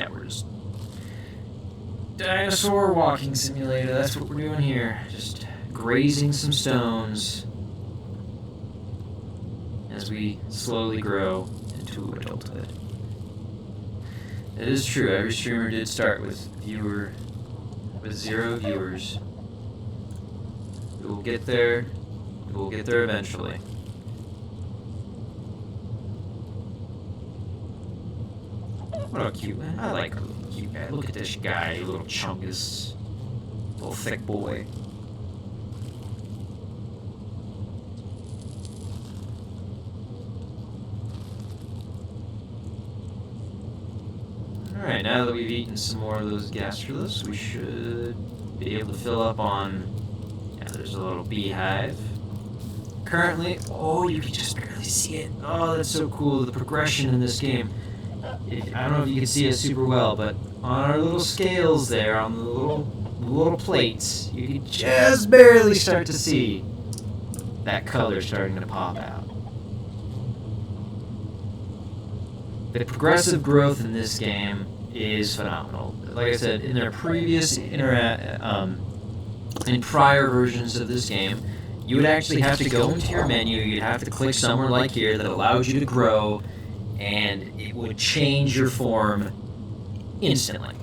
Yeah, we're just... Dinosaur walking simulator, that's what we're doing here. Just grazing some stones as we slowly grow into adulthood. It is true, every streamer did start with 0 viewers. We will get there. We will get there eventually. What a cute man. I like our little cute guy. Look at this guy, little chungus. Little thick boy. Alright, now that we've eaten some more of those gastroliths, we should be able to fill up on... Yeah, there's a little beehive. Currently... Oh, you can just barely see it. Oh, that's so cool. The progression in this game. I don't know if you can see it super well, but on our little scales there, on the little plates, you can just barely start to see that color starting to pop out. The progressive growth in this game is phenomenal. Like I said, in their previous in prior versions of this game, you would actually have to go into your menu, you'd have to click somewhere like here that allows you to grow, and it would change your form instantly.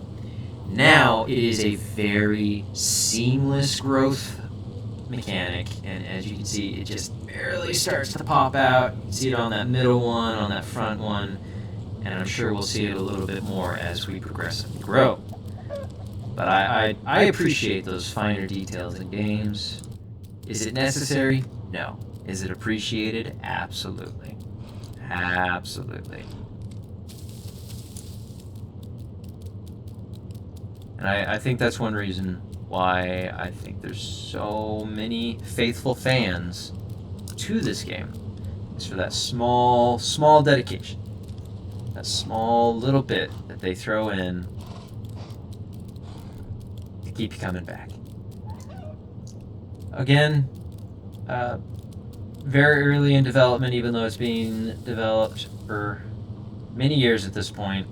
Now it is a very seamless growth mechanic, and as you can see, it just barely starts to pop out. You can see it on that middle one, on that front one, and I'm sure we'll see it a little bit more as we progressively grow. But I appreciate those finer details in games. Is it necessary? No. Is it appreciated? Absolutely. Absolutely. And I think that's one reason why I think there's so many faithful fans to this game. It's for that small dedication. That small little bit that they throw in to keep you coming back. Again, very early in development, even though it's being developed for many years at this point.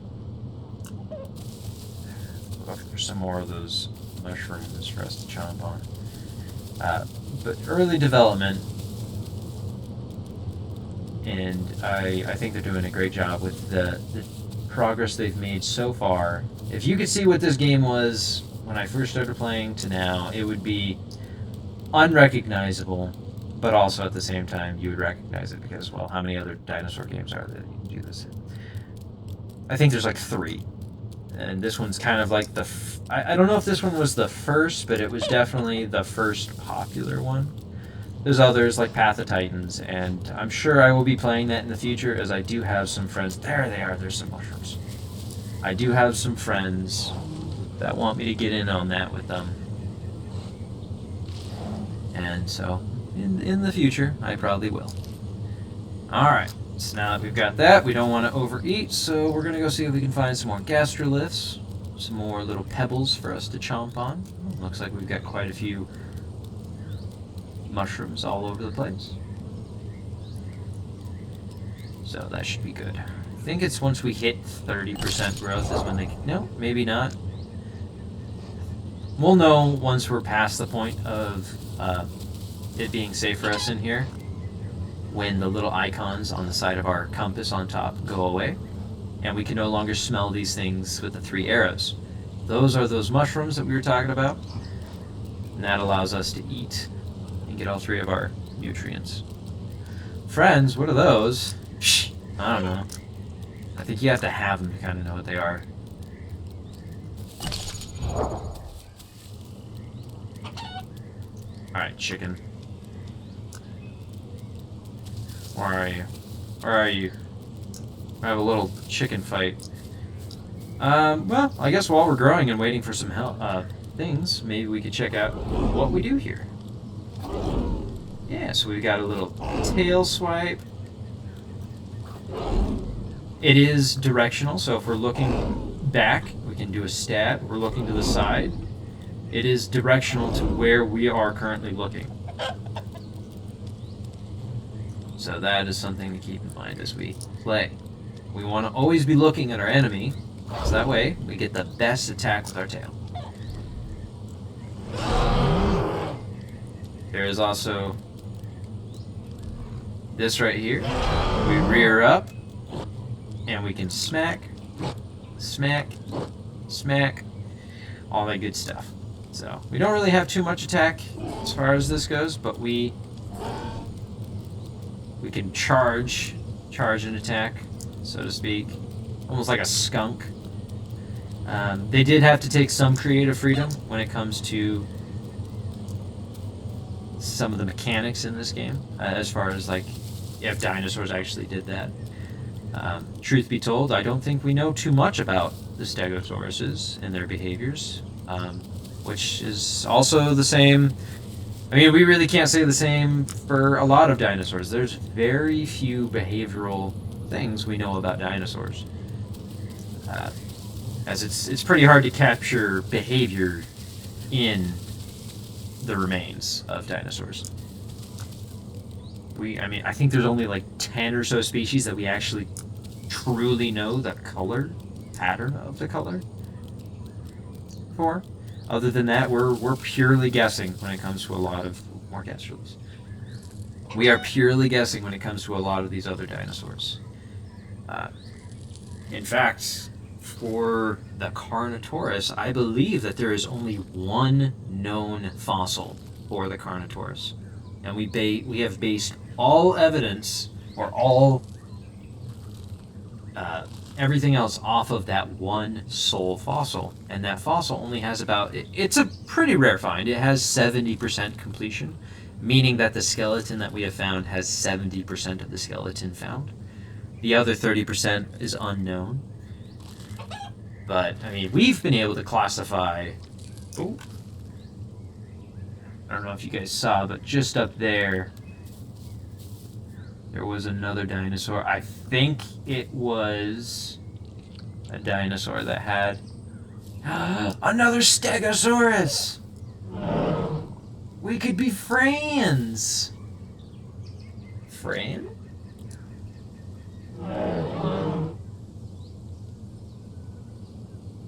Look, there's some more of those mushrooms for us to chomp on. But early development, and I think they're doing a great job with the progress they've made so far. If you could see what this game was when I first started playing to now, it would be unrecognizable, but also at the same time you would recognize it because, well, how many other dinosaur games are there that you can do this in? I think there's like 3. And this one's kind of like I don't know if this one was the first, but it was definitely the first popular one. There's others like Path of Titans, and I'm sure I will be playing that in the future as I do have some friends. There they are, there's some mushrooms. I do have some friends that want me to get in on that with them. And so, in the future, I probably will. Alright, so now that we've got that, we don't want to overeat, so we're going to go see if we can find some more gastroliths, some more little pebbles for us to chomp on. Looks like we've got quite a few mushrooms all over the place. So that should be good. I think it's once we hit 30% growth is when they... No, maybe not. We'll know once we're past the point of it being safe for us in here, when the little icons on the side of our compass on top go away, and we can no longer smell these things with the 3 arrows. Those are those mushrooms that we were talking about, and that allows us to eat and get all 3 of our nutrients. Friends, what are those? I don't know. I think you have to have them to kind of know what they are. Alright, chicken. Where are you? Where are you? I have a little chicken fight. Well, I guess while we're growing and waiting for some help, things, maybe we could check out what we do here. Yeah, so we've got a little tail swipe. It is directional, so if we're looking back, we can do a stab. We're looking to the side. It is directional to where we are currently looking. So that is something to keep in mind as we play. We want to always be looking at our enemy, So that way, we get the best attack with our tail. There is also this right here. We rear up, and we can smack, smack, smack, all that good stuff. So we don't really have too much attack as far as this goes, but we can charge an attack, so to speak, almost like a skunk. They did have to take some creative freedom when it comes to some of the mechanics in this game, as far as like if dinosaurs actually did that. Truth be told, I don't think we know too much about the Stegosauruses and their behaviors, which is also the same. I mean, we really can't say the same for a lot of dinosaurs. There's very few behavioral things we know about dinosaurs, as it's pretty hard to capture behavior in the remains of dinosaurs. I think there's only like 10 or so species that we actually truly know the color pattern of the color for. Other than that, we're purely guessing when it comes to a lot of more gastrulus. We are purely guessing when it comes to a lot of these other dinosaurs. In fact, for the Carnotaurus, I believe that there is only one known fossil for the Carnotaurus, and we have based all evidence or all everything else off of that one sole fossil, and that fossil only has it's a pretty rare find. It has 70% completion, meaning that the skeleton that we have found has 70% of the skeleton found. The other 30% is unknown. But, I mean, we've been able to classify... Oh. I don't know if you guys saw, but just up there, there was another dinosaur. I think it was a dinosaur that had... another Stegosaurus! We could be friends! Friend?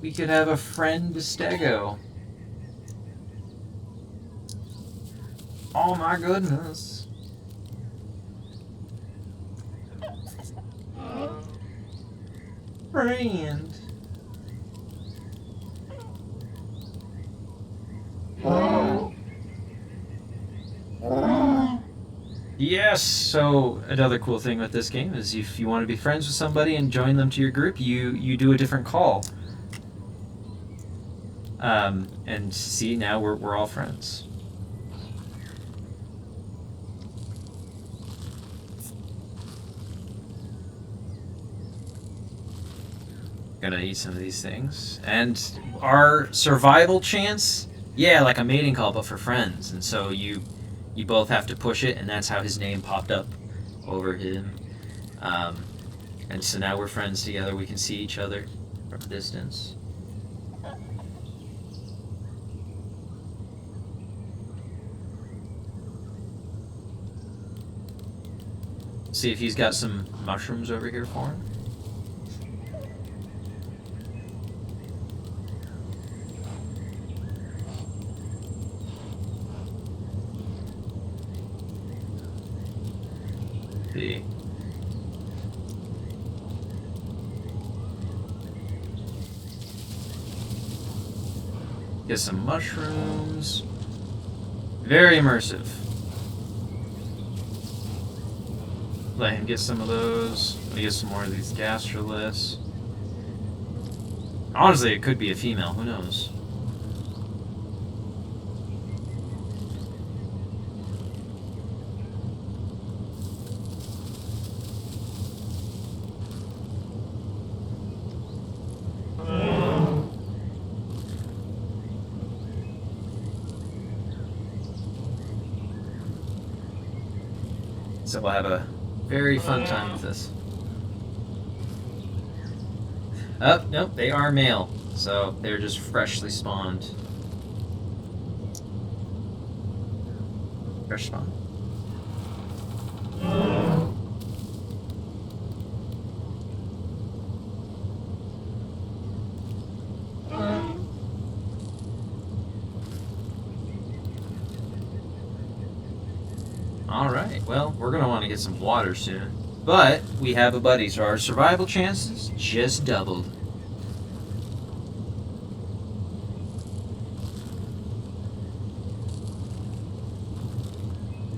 We could have a friend Stego. Oh my goodness. Friend. Yes, so another cool thing with this game is if you want to be friends with somebody and join them to your group, you do a different call. And see, now we're all friends. Gonna eat some of these things. And our survival chance, yeah, like a mating call, but for friends. And so you both have to push it, and that's how his name popped up over him. And so now we're friends together. We can see each other from a distance. See if he's got some mushrooms over here for him. See. Get some mushrooms. Very immersive. Let him get some of those. Let me get some more of these gastroliths. Honestly, it could be a female. Who knows? So we'll have a very fun time with this. Oh, nope, they are male. So they're just freshly spawned. Fresh spawn. Alright, well, we're going to want to get some water soon. But we have a buddy, so our survival chances just doubled.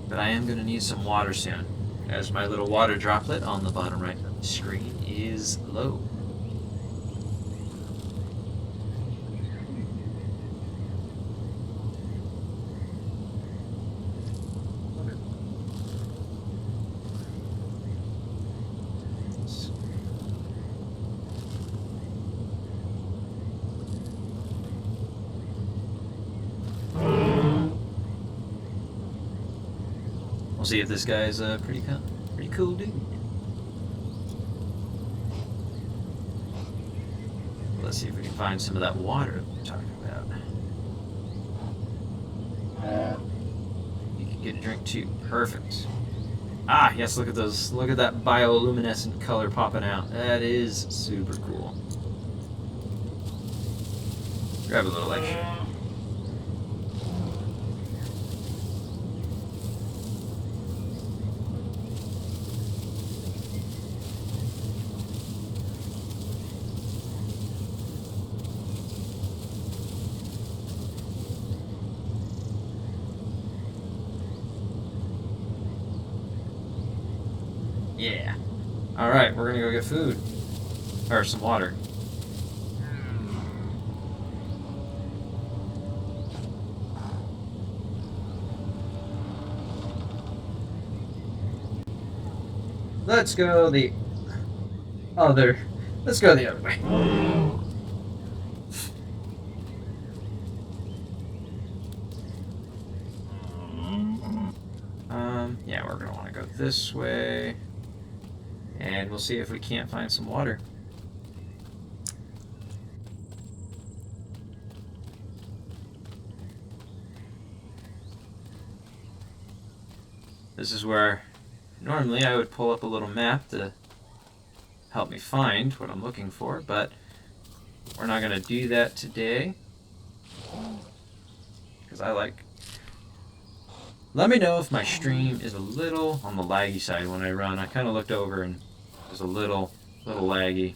But I am going to need some water soon, as my little water droplet on the bottom right of the screen is low. We'll see if this guy's a pretty cool dude. Let's see if we can find some of that water that we're talking about. You can get a drink too. Perfect. Ah, yes, look at those. Look at that bioluminescent color popping out. That is super cool. Grab a little extra. Yeah. Alright, we're gonna go get food. Or some water. Let's go the other. Let's go the other way. Yeah, we're gonna want to go this way. And we'll see if we can't find some water. This is where normally I would pull up a little map to help me find what I'm looking for, but we're not going to do that today. Because I like... Let me know if my stream is a little on the laggy side when I run. I kind of looked over and it was a little laggy.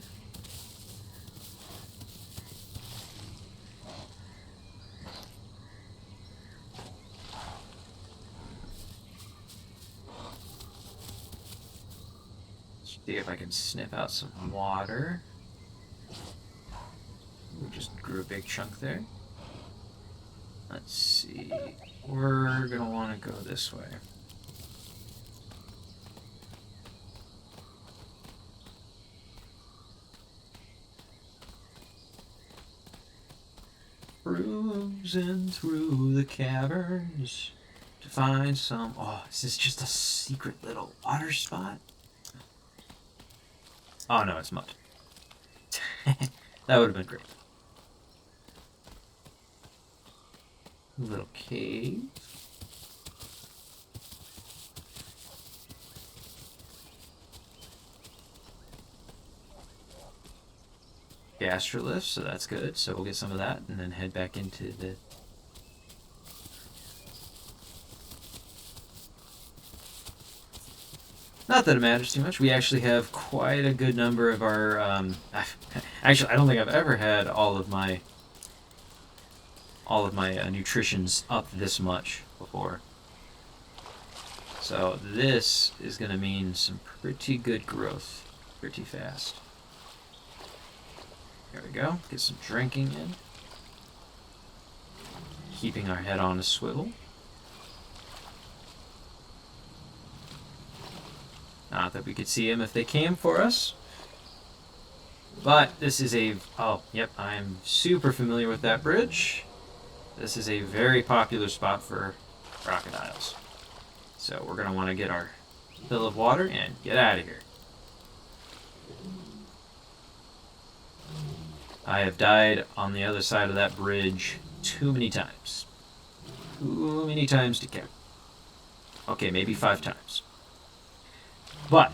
See if I can sniff out some water. We just grew a big chunk there. Let's see. We're gonna want to go this way. Cruising through the caverns to find some... Oh, is this just a secret little water spot? Oh no, it's mud. That would have been great. A little cave. Gastrolith, so that's good. So we'll get some of that and then head back into the... Not that it matters too much. We actually have quite a good number of our... actually, I don't think I've ever had all of my nutritions up this much before. So this is going to mean some pretty good growth pretty fast. There we go. Get some drinking in. Keeping our head on a swivel. Not that we could see them if they came for us. But this is a... Oh, yep, I'm super familiar with that bridge. This is a very popular spot for crocodiles. So we're going to want to get our fill of water and get out of here. I have died on the other side of that bridge too many times. Too many times to count. Okay, maybe 5 times. But